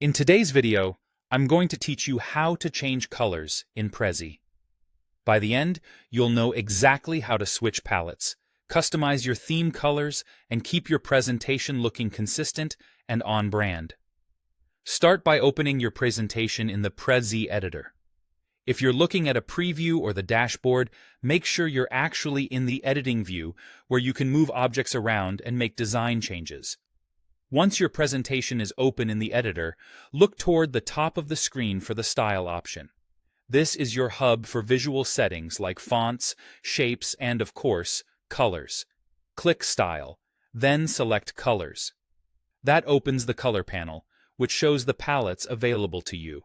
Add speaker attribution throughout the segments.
Speaker 1: In today's video, I'm going to teach you how to change colors in Prezi. By the end, you'll know exactly how to switch palettes, customize your theme colors, and keep your presentation looking consistent and on brand. Start by opening your presentation in the Prezi editor. If you're looking at a preview or the dashboard, make sure you're actually in the editing view where you can move objects around and make design changes. Once your presentation is open in the editor, look toward the top of the screen for the Style option. This is your hub for visual settings like fonts, shapes, and, of course, colors. Click Style, then select Colors. That opens the Color panel, which shows the palettes available to you.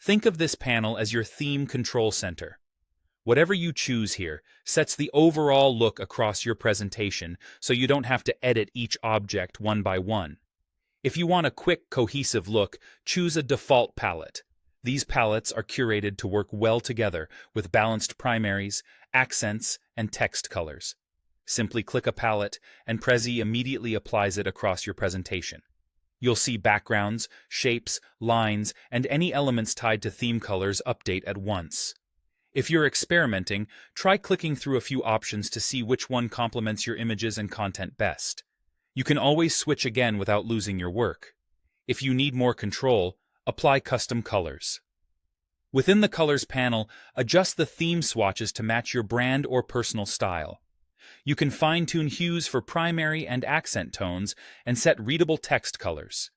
Speaker 1: Think of this panel as your theme control center. Whatever you choose here sets the overall look across your presentation, so you don't have to edit each object one by one. If you want a quick, cohesive look, choose a default palette. These palettes are curated to work well together with balanced primaries, accents, and text colors. Simply click a palette, and Prezi immediately applies it across your presentation. You'll see backgrounds, shapes, lines, and any elements tied to theme colors update at once. If you're experimenting, try clicking through a few options to see which one complements your images and content best. You can always switch again without losing your work. If you need more control, apply custom colors. Within the Colors panel, adjust the theme swatches to match your brand or personal style. You can fine-tune hues for primary and accent tones and set readable text colors.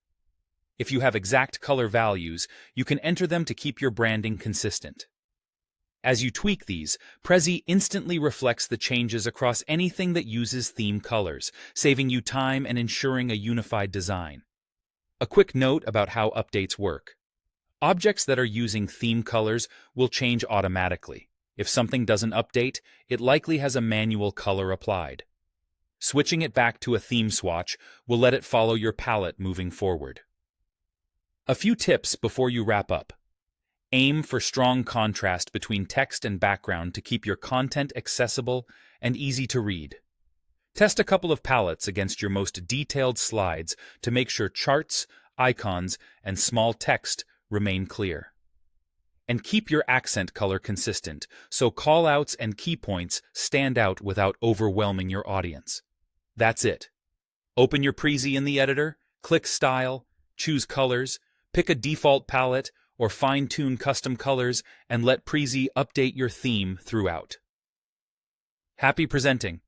Speaker 1: If you have exact color values, you can enter them to keep your branding consistent. As you tweak these, Prezi instantly reflects the changes across anything that uses theme colors, saving you time and ensuring a unified design. A quick note about how updates work. Objects that are using theme colors will change automatically. If something doesn't update, it likely has a manual color applied. Switching it back to a theme swatch will let it follow your palette moving forward. A few tips before you wrap up. Aim for strong contrast between text and background to keep your content accessible and easy to read. Test a couple of palettes against your most detailed slides to make sure charts, icons, and small text remain clear. And keep your accent color consistent so callouts and key points stand out without overwhelming your audience. That's it. Open your Prezi in the editor, click Style, choose Colors, pick a default palette, or fine-tune custom colors and let Prezi update your theme throughout. Happy presenting!